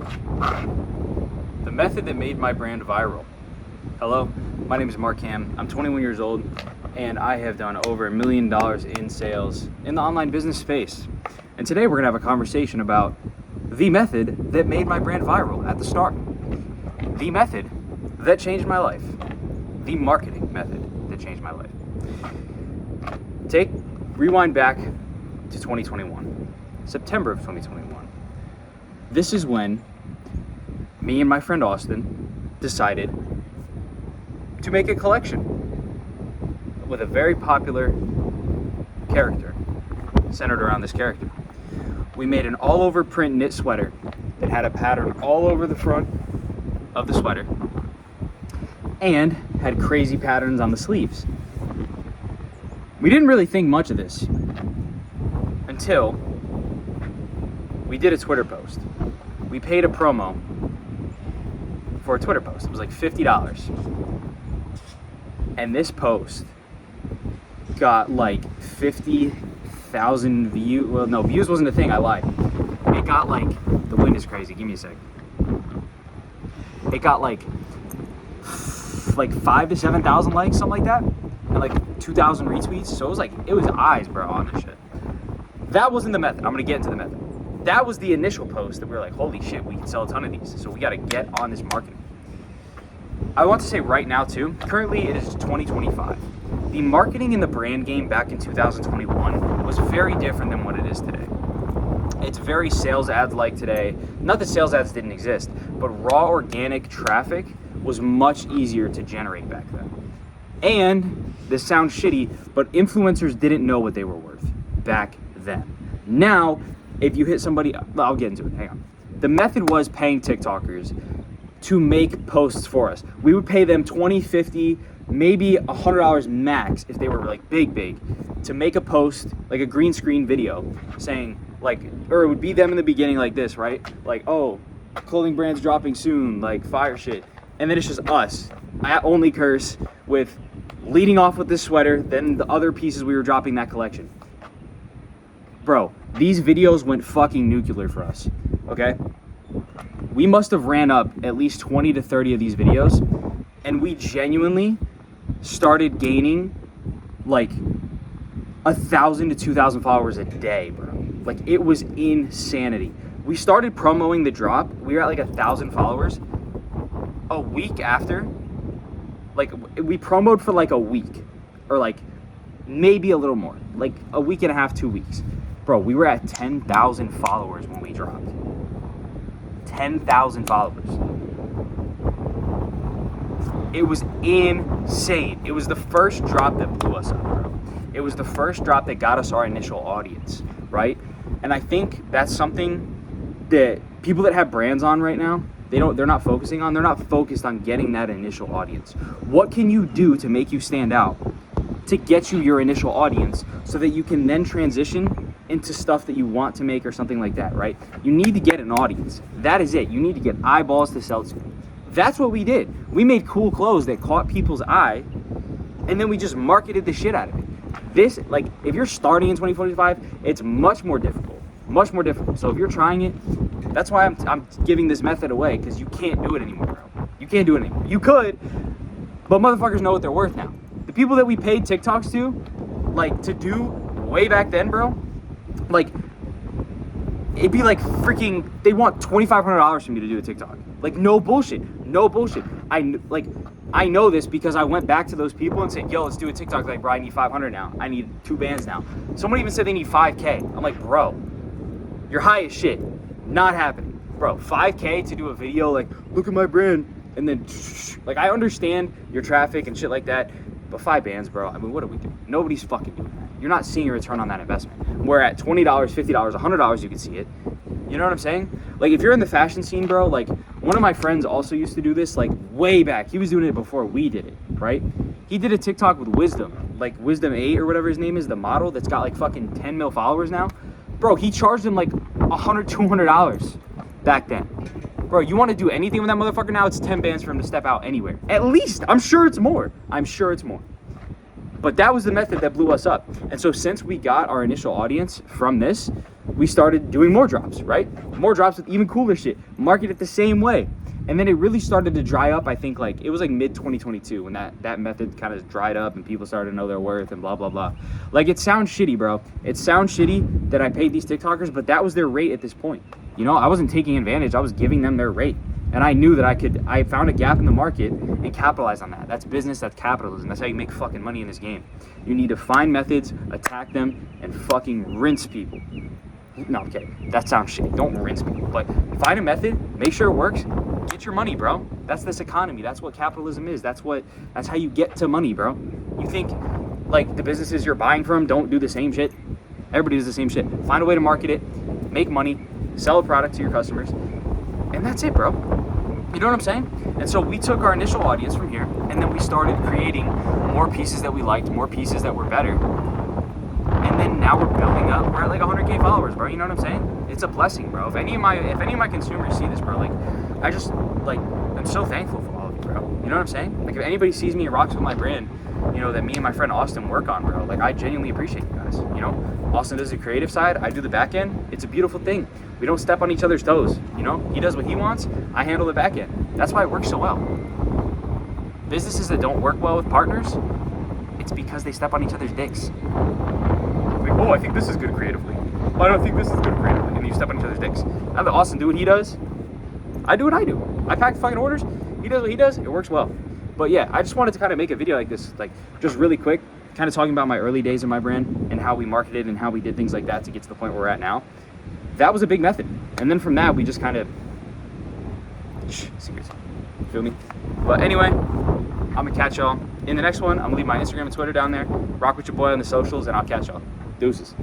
The method that made my brand viral. Hello, my name is Mark Ham. I'm 21 years old and I have done over $1 million in sales in the online business space. And today we're gonna have a conversation about the method that made my brand viral at the start. The method that changed my life. The marketing method that changed my life. Rewind back to 2021, September of 2021. This is when me and my friend Austin decided to make a collection with a very popular character centered around this character. We made an all over print knit sweater that had a pattern all over the front of the sweater and had crazy patterns on the sleeves. We didn't really think much of this until we did a Twitter post. We paid a promo for a Twitter post. It was like $50. And this post got like 50,000 views. Well, no, views wasn't a thing, I lied. It got like, the wind is crazy, give me a sec. It got like 5,000 to 7,000 likes, something like that. And like 2,000 retweets. So it was eyes, bro, on this shit. That wasn't the method. I'm gonna get into the method. That was the initial post that we were like, holy shit, we can sell a ton of these. So we gotta get on this marketing. I want to say right now too, currently it is 2025. The marketing in the brand game back in 2021 was very different than what it is today. It's very sales ads like today. Not that sales ads didn't exist, but raw organic traffic was much easier to generate back then. And this sounds shitty, but influencers didn't know what they were worth back then. Now, if you hit somebody, I'll get into it, hang on. The method was paying TikTokers to make posts for us. We would pay them $20, $50, maybe $100 max if they were like big, to make a post, like a green screen video saying like, or it would be them in the beginning like this, right? Like, oh, clothing brands dropping soon, like fire shit. And then it's just us. I only curse with leading off with this sweater, then the other pieces we were dropping that collection. Bro, these videos went fucking nuclear for us, okay? We must have ran up at least 20 to 30 of these videos, and we genuinely started gaining like 1,000 to 2,000 followers a day, bro. Like, it was insanity. We started promoting the drop. We were at like 1,000 followers. A week after, like, we promoted for like a week, or like maybe a little more, like a week and a half, 2 weeks. Bro, we were at 10,000 followers when we dropped. 10,000 followers. It was insane. It was the first drop that blew us up, bro. It was the first drop that got us our initial audience, right? And I think that's something that people that have brands on right now, they're not focusing on. They're not focused on getting that initial audience. What can you do to make you stand out, to get you your initial audience, so that you can then transition into stuff that you want to make or something like that, right? You need to get an audience. That is it. You need to get eyeballs to sell to. That's what we did. We made cool clothes that caught people's eye, and then we just marketed the shit out of it. This, like, if you're starting in 2025, it's much more difficult. Much more difficult. So if you're trying it, that's why I'm giving this method away, because you can't do it anymore, bro. You can't do it anymore. You could, but motherfuckers know what they're worth now. The people that we paid TikToks to, like, to do way back then, bro, like, it'd be like freaking, they want $2,500 from me to do a TikTok. Like, no bullshit. I know this because I went back to those people and said, yo, let's do a TikTok. Like, bro, I need 500 now. I need 2 bands now. Someone even said they need 5K. I'm like, bro, you're high as shit. Not happening. Bro, 5K to do a video, like, look at my brand. And then, like, I understand your traffic and shit like that, but 5 bands, bro, I mean, what are we doing? Nobody's fucking doing that. You're not seeing a return on that investment. Where at $20, $50, $100, you can see it. You know what I'm saying? Like, if you're in the fashion scene, bro, like, one of my friends also used to do this, like, way back. He was doing it before we did it, right? He did a TikTok with Wisdom, like Wisdom 8 or whatever his name is, the model that's got like fucking 10 mil followers now. Bro, he charged him like $100, $200 back then. Bro, you want to do anything with that motherfucker now, it's 10 bands for him to step out anywhere. At least, I'm sure it's more. But that was the method that blew us up. And so since we got our initial audience from this, we started doing more drops, right? More drops with even cooler shit, market it the same way. And then it really started to dry up. I think like it was like mid 2022 when that method kind of dried up and people started to know their worth and blah, blah, blah. Like it sounds shitty, bro. It sounds shitty that I paid these TikTokers, but that was their rate at this point. You know, I wasn't taking advantage. I was giving them their rate. And I knew that I found a gap in the market and capitalized on that. That's business, that's capitalism. That's how you make fucking money in this game. You need to find methods, attack them, and fucking rinse people. No, I'm kidding. That sounds shitty. Don't rinse people. But find a method, make sure it works, get your money, bro. That's this economy. That's what capitalism is. That's how you get to money, bro. You think like the businesses you're buying from don't do the same shit? Everybody does the same shit. Find a way to market it, make money, sell a product to your customers, and that's it, bro. You know what I'm saying? And so we took our initial audience from here, and then we started creating more pieces that we liked, more pieces that were better. And then now we're building up. We're at like 100K followers, bro. You know what I'm saying? It's a blessing, bro. If any of my consumers see this, bro, like I just like I'm so thankful for all of you, bro. You know what I'm saying? Like if anybody sees me and rocks with my brand, you know, that me and my friend Austin work on, bro. Like I genuinely appreciate you guys. You know, Austin does the creative side, I do the back end. It's a beautiful thing. We don't step on each other's toes. You know, he does what he wants, I handle the back end. That's why it works so well. Businesses that don't work well with partners, it's because they step on each other's dicks. Like, oh, I think this is good creatively. Oh, I don't think this is good creatively. And you step on each other's dicks. Now that Austin do what he does, I do what I do. I pack fucking orders. He does what he does. It works well. But yeah, I just wanted to kind of make a video like this, like just really quick, kind of talking about my early days of my brand and how we marketed and how we did things like that to get to the point where we're at now. That was a big method. And then from that, we just kind of, secrets, feel me? But anyway, I'm gonna catch y'all in the next one. I'm gonna leave my Instagram and Twitter down there. Rock with your boy on the socials, and I'll catch y'all. Deuces.